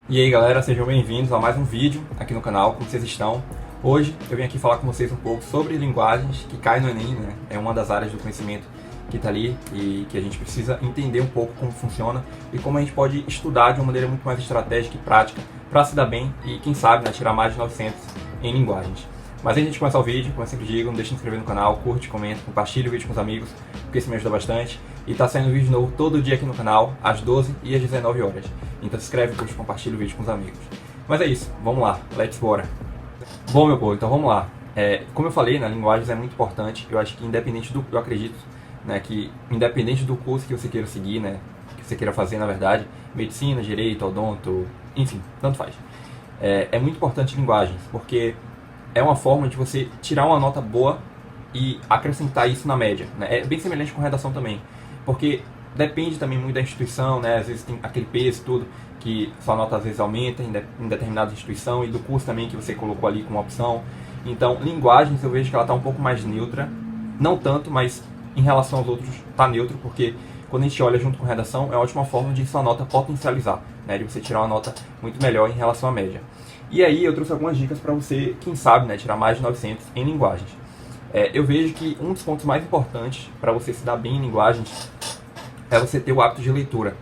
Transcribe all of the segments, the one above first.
E aí galera, sejam bem-vindos a mais um vídeo aqui no canal, como vocês estão? Hoje eu vim aqui falar com vocês um pouco sobre linguagens que caem no Enem, né? É uma das áreas do conhecimento que está ali e que a gente precisa entender um pouco como funciona e como a gente pode estudar de uma maneira muito mais estratégica e prática para se dar bem e quem sabe, né, tirar mais de 900 em linguagens. Mas antes de a gente começar o vídeo, como eu sempre digo, não deixe de se inscrever no canal, curte, comenta, compartilhe o vídeo com os amigos, porque isso me ajuda bastante. E tá saindo vídeo novo todo dia aqui no canal, às 12 e às 19 horas. Então se inscreve, curte, compartilha o vídeo com os amigos. Mas é isso, vamos lá, let's bora. Bom, meu povo, então vamos lá. Como eu falei, né, linguagens é muito importante. Eu acho que independente do... Eu acredito, né, que independente do curso que você queira seguir, né, que você queira fazer, na verdade, medicina, direito, odonto, enfim, tanto faz. É muito importante linguagens, porque é uma forma de você tirar uma nota boa e acrescentar isso na média, né? É bem semelhante com redação também, porque depende também muito da instituição, né? Às vezes tem aquele peso tudo, que sua nota às vezes aumenta em determinada instituição, e do curso também que você colocou ali como opção. Então, linguagens eu vejo que ela está um pouco mais neutra, não tanto, mas em relação aos outros está neutro, porque quando a gente olha junto com redação, é uma ótima forma de sua nota potencializar, né? De você tirar uma nota muito melhor em relação à média. E aí eu trouxe algumas dicas para você, quem sabe, né, tirar mais de 900 em linguagens. Eu vejo que um dos pontos mais importantes para você se dar bem em linguagens é você ter o hábito de leitura.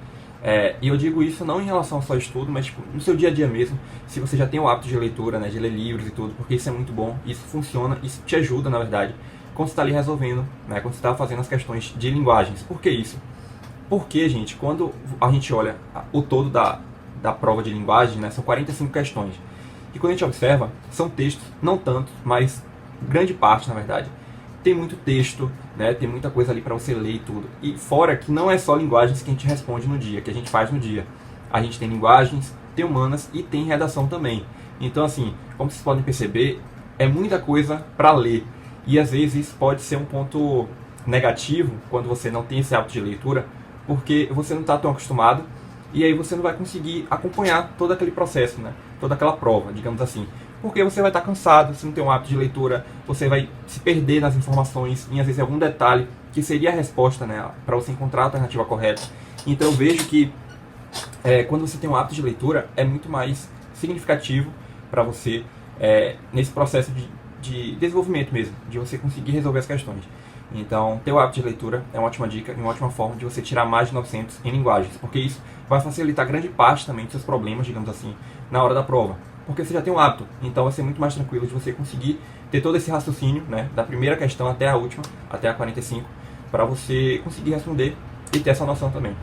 E eu digo isso não em relação só ao estudo, mas tipo, no seu dia a dia mesmo, se você já tem o hábito de leitura, né, de ler livros e tudo, porque isso é muito bom, isso funciona, isso te ajuda, na verdade, quando você está ali resolvendo, né, quando você está fazendo as questões de linguagens. Por que isso? Porque, gente, quando a gente olha o todo da prova de linguagem, né, são 45 questões. E quando a gente observa, são textos, não tanto, mas grande parte, na verdade. Tem muito texto, né, tem muita coisa ali para você ler e tudo. E fora que não é só linguagens que a gente responde no dia, que a gente faz no dia. A gente tem linguagens, tem humanas e tem redação também. Então, assim, como vocês podem perceber, é muita coisa para ler. E às vezes isso pode ser um ponto negativo quando você não tem esse hábito de leitura, porque você não está tão acostumado e aí você não vai conseguir acompanhar todo aquele processo, né? Toda aquela prova, digamos assim. Porque você vai estar cansado, se não tem um hábito de leitura, você vai se perder nas informações, e às vezes algum detalhe que seria a resposta, né, para você encontrar a alternativa correta. Então eu vejo que quando você tem um hábito de leitura, é muito mais significativo para você nesse processo de desenvolvimento mesmo, de você conseguir resolver as questões. Então, ter o hábito de leitura é uma ótima dica e uma ótima forma de você tirar mais de 900 em linguagens, porque isso vai facilitar grande parte também dos seus problemas, digamos assim, na hora da prova. Porque você já tem um hábito, então vai ser muito mais tranquilo de você conseguir ter todo esse raciocínio, né, da primeira questão até a última, até a 45, para você conseguir responder e ter essa noção também.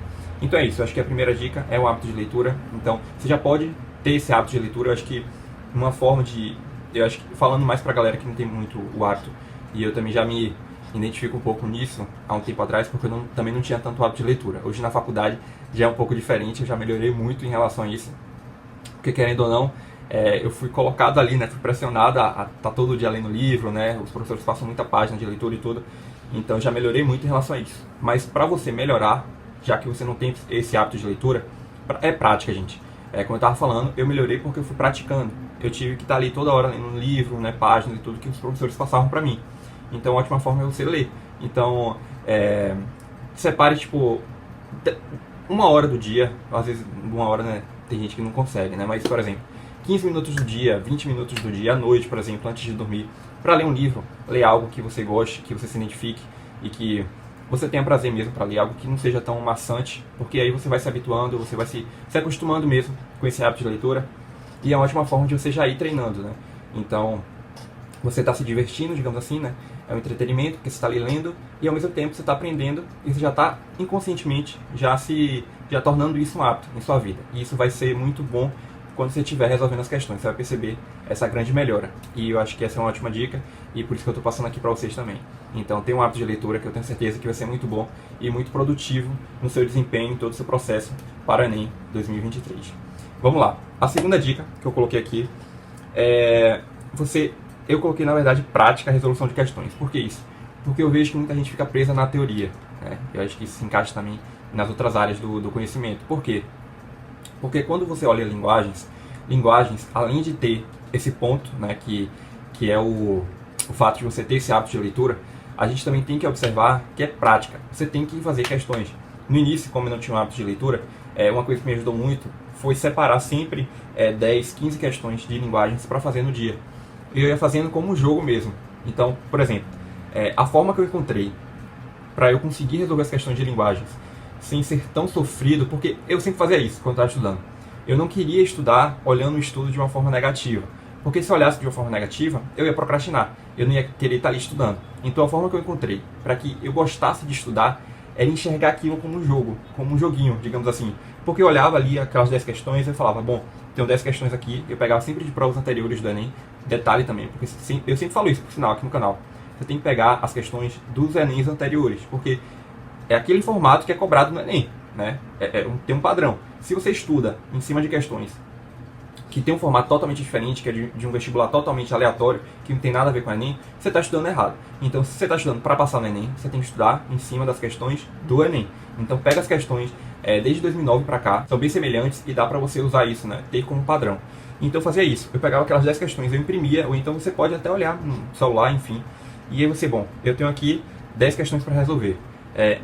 Então é isso, eu acho que a primeira dica é o hábito de leitura. Então, você já pode ter esse hábito de leitura. Eu acho que uma forma de... Eu acho que falando mais pra galera que não tem muito o hábito, e eu também já me identifico um pouco nisso há um tempo atrás, porque eu também não tinha tanto hábito de leitura. Hoje na faculdade já é um pouco diferente, eu já melhorei muito em relação a isso, porque querendo ou não, eu fui colocado ali, né, fui pressionado a estar todo dia lendo livro, né, os professores passam muita página de leitura e tudo, então já melhorei muito em relação a isso. Mas para você melhorar, já que você não tem esse hábito de leitura, é prática, gente. Como eu estava falando, eu melhorei porque eu fui praticando. Eu tive que estar ali toda hora lendo um livro, né, páginas e tudo que os professores passavam para mim. Então, a ótima forma é você ler. Então, separe, tipo, uma hora do dia. Às vezes, uma hora, né, tem gente que não consegue, né? Mas, por exemplo, 15 minutos do dia, 20 minutos do dia, à noite, por exemplo, antes de dormir, para ler um livro, ler algo que você goste, que você se identifique e que você tenha prazer mesmo para ler, algo que não seja tão maçante, porque aí você vai se habituando, você vai se acostumando mesmo com esse hábito de leitura, e é uma ótima forma de você já ir treinando, né? Então, você está se divertindo, digamos assim, né? É um entretenimento, porque você está ali lendo, e ao mesmo tempo você está aprendendo, e você já está inconscientemente já tornando isso um hábito em sua vida. E isso vai ser muito bom quando você estiver resolvendo as questões, você vai perceber essa grande melhora. E eu acho que essa é uma ótima dica, e por isso que eu estou passando aqui para vocês também. Então, tenha um hábito de leitura que eu tenho certeza que vai ser muito bom e muito produtivo no seu desempenho, em todo o seu processo para o Enem 2023. Vamos lá. A segunda dica que eu coloquei aqui eu coloquei, na verdade, prática a resolução de questões. Por que isso? Porque eu vejo que muita gente fica presa na teoria, né? Eu acho que isso se encaixa também nas outras áreas do conhecimento. Por quê? Porque quando você olha linguagens, além de ter esse ponto, né, que é o fato de você ter esse hábito de leitura, a gente também tem que observar que é prática. Você tem que fazer questões. No início, como eu não tinha um hábito de leitura, uma coisa que me ajudou muito foi separar sempre 10, 15 questões de linguagens para fazer no dia. Eu ia fazendo como um jogo mesmo. Então, por exemplo, a forma que eu encontrei para eu conseguir resolver as questões de linguagens sem ser tão sofrido, porque eu sempre fazia isso quando estava estudando. Eu não queria estudar olhando o estudo de uma forma negativa, porque se eu olhasse de uma forma negativa, eu ia procrastinar, eu não ia querer estar ali estudando. Então a forma que eu encontrei para que eu gostasse de estudar era enxergar aquilo como um jogo, como um joguinho, digamos assim. Porque eu olhava ali aquelas 10 questões e eu falava, bom, tenho 10 questões aqui, eu pegava sempre de provas anteriores do Enem. Detalhe também, porque eu sempre falo isso, por sinal, aqui no canal. Você tem que pegar as questões dos Enems anteriores, porque é aquele formato que é cobrado no Enem, né? Tem um padrão. Se você estuda em cima de questões que tem um formato totalmente diferente, que é de um vestibular totalmente aleatório, que não tem nada a ver com o Enem, você está estudando errado. Então, se você está estudando para passar no Enem, você tem que estudar em cima das questões do Enem. Então, pega as questões desde 2009 para cá, são bem semelhantes e dá para você usar isso, né? Ter como padrão. Então, eu fazia isso. Eu pegava aquelas 10 questões, eu imprimia, ou então você pode até olhar no celular, enfim. E aí você, bom, eu tenho aqui 10 questões para resolver.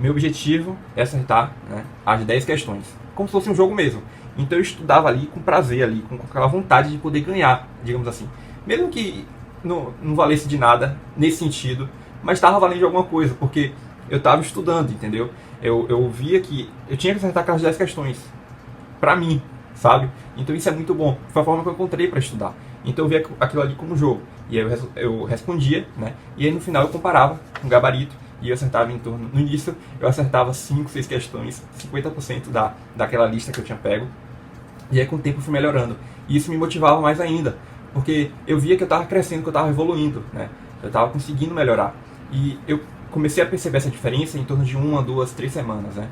Meu objetivo é acertar, né, as 10 questões, como se fosse um jogo mesmo. Então eu estudava ali com prazer, ali, com aquela vontade de poder ganhar, digamos assim. Mesmo que não valesse de nada nesse sentido, mas estava valendo de alguma coisa, porque eu estava estudando, entendeu? Eu via que eu tinha que acertar aquelas 10 questões, pra mim, sabe? Então isso é muito bom, foi a forma que eu encontrei para estudar. Então eu via aquilo ali como jogo, e aí eu respondia, né? E aí no final eu comparava com o gabarito, e eu acertava em torno, no início eu acertava 5, 6 questões, 50% daquela lista que eu tinha pego. E aí com o tempo eu fui melhorando. E isso me motivava mais ainda, porque eu via que eu estava crescendo, que eu estava evoluindo, né? Eu estava conseguindo melhorar. E eu comecei a perceber essa diferença em torno de 1, 2, 3 semanas, né?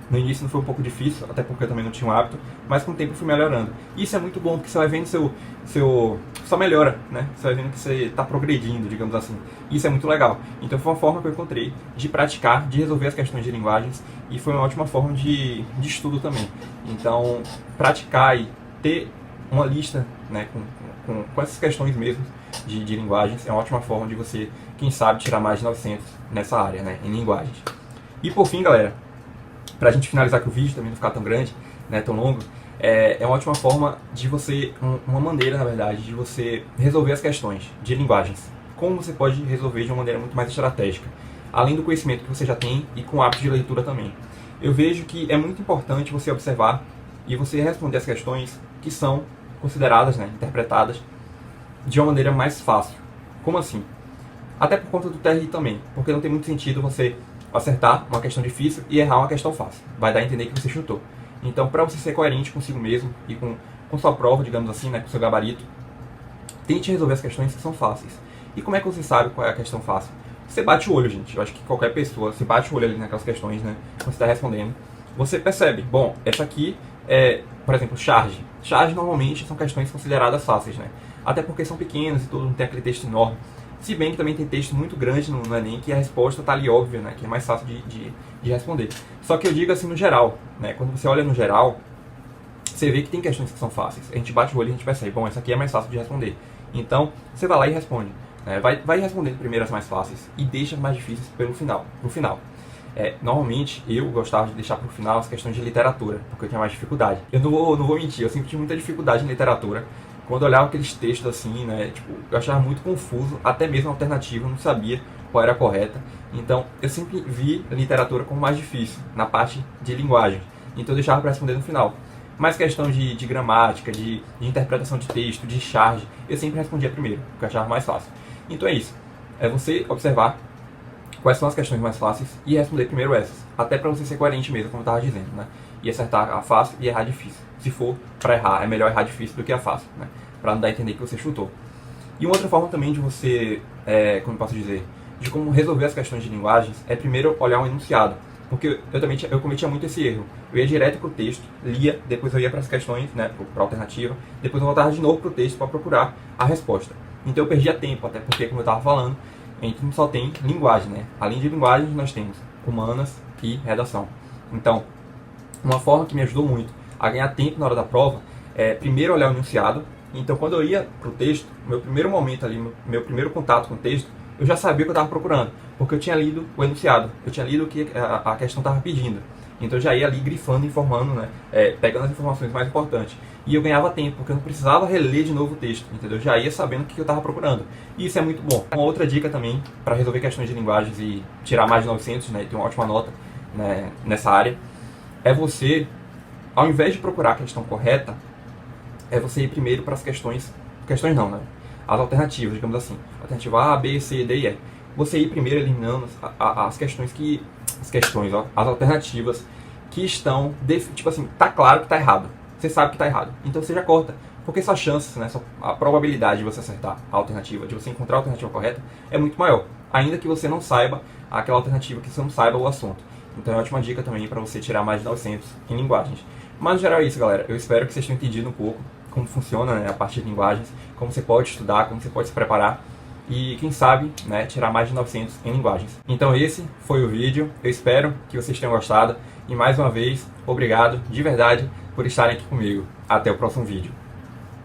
No início não foi um pouco difícil, até porque eu também não tinha um hábito, mas com o tempo eu fui melhorando. E isso é muito bom, porque você vai vendo sua melhora, né? Você vai vendo que você está progredindo, digamos assim. Isso é muito legal. Então foi uma forma que eu encontrei de praticar, de resolver as questões de linguagens, e foi uma ótima forma de estudo também. Então, praticar e ter uma lista, né, com essas questões mesmo de linguagens é uma ótima forma de você, quem sabe, tirar mais de 900 nessa área, né, em linguagens. E por fim, galera, pra gente finalizar aqui o vídeo, também não ficar tão grande, né, tão longo, é uma ótima forma de você, uma maneira, na verdade, de você resolver as questões de linguagens. Como você pode resolver de uma maneira muito mais estratégica, além do conhecimento que você já tem e com o hábito de leitura também. Eu vejo que é muito importante você observar e você responder as questões que são consideradas, né, interpretadas de uma maneira mais fácil. Como assim? Até por conta do TRI também, porque não tem muito sentido você acertar uma questão difícil e errar uma questão fácil. Vai dar a entender que você chutou. Então, para você ser coerente consigo mesmo e com sua prova, digamos assim, né, com seu gabarito, tente resolver as questões que são fáceis. E como é que você sabe qual é a questão fácil? Você bate o olho, gente. Eu acho que qualquer pessoa, você bate o olho ali naquelas questões, né, quando você está respondendo, você percebe, bom, essa aqui é, por exemplo, charge. Charge normalmente são questões consideradas fáceis, né? Até porque são pequenas e tudo, não tem aquele texto enorme. Se bem que também tem texto muito grande no Enem, que a resposta está ali óbvia, né? Que é mais fácil de responder. Só que eu digo assim no geral, né? Quando você olha no geral, você vê que tem questões que são fáceis. A gente bate o olho e a gente percebe, bom, essa aqui é mais fácil de responder. Então, você vai lá e responde. Né? Vai respondendo primeiro as mais fáceis e deixa as mais difíceis pro final. Normalmente, eu gostava de deixar pro final as questões de literatura, porque eu tinha mais dificuldade. Eu não vou mentir, eu sempre tive muita dificuldade em literatura. Quando eu olhava aqueles textos assim, né, tipo, eu achava muito confuso, até mesmo a alternativa, eu não sabia qual era a correta. Então, eu sempre vi a literatura como mais difícil, na parte de linguagem. Então, eu deixava para responder no final. Mas questão de gramática, de interpretação de texto, de charge, eu sempre respondia primeiro, porque eu achava mais fácil. Então é isso, é você observar quais são as questões mais fáceis e responder primeiro essas. Até para você ser coerente mesmo, como eu estava dizendo, né? E acertar a fácil e errar a difícil. Se for para errar, é melhor errar difícil do que a fácil, né? Para não dar a entender que você chutou. E uma outra forma também de você, como eu posso dizer, de como resolver as questões de linguagens é primeiro olhar um enunciado. Porque eu cometia muito esse erro. Eu ia direto pro texto, lia, depois eu ia para as questões, né, para a alternativa, depois eu voltava de novo pro texto para procurar a resposta. Então eu perdia tempo, até porque, como eu estava falando, a gente não só tem linguagem, né? Além de linguagem, nós temos humanas e redação. Então, uma forma que me ajudou muito a ganhar tempo na hora da prova é primeiro olhar o enunciado. Então, quando eu ia pro texto, meu primeiro momento ali, meu primeiro contato com o texto, eu já sabia o que eu estava procurando, porque eu tinha lido o enunciado, eu tinha lido o que a questão estava pedindo. Então eu já ia ali grifando, informando, né? Pegando as informações mais importantes. E eu ganhava tempo, porque eu não precisava reler de novo o texto, entendeu? Eu já ia sabendo o que eu estava procurando. E isso é muito bom. Uma outra dica também, para resolver questões de linguagens e tirar mais de 900, né? E ter uma ótima nota, né, nessa área, é você, ao invés de procurar a questão correta, é você ir primeiro para as questões não, né? As alternativas, digamos assim. Alternativa A, B, C, D e E. Você ir primeiro eliminando as questões que... as alternativas que estão... tipo assim, tá claro que tá errado. Você sabe que tá errado. Então você já corta. Porque suas chances, né, a probabilidade de você acertar a alternativa, de você encontrar a alternativa correta, é muito maior. Ainda que você não saiba aquela alternativa, que você não saiba o assunto. Então é uma ótima dica também para você tirar mais de 900 em linguagens. Mas no geral é isso, galera. Eu espero que vocês tenham entendido um pouco como funciona, né, a parte de linguagens, como você pode estudar, como você pode se preparar e, quem sabe, né, tirar mais de 900 em linguagens. Então esse foi o vídeo. Eu espero que vocês tenham gostado. E mais uma vez, obrigado de verdade por estarem aqui comigo. Até o próximo vídeo.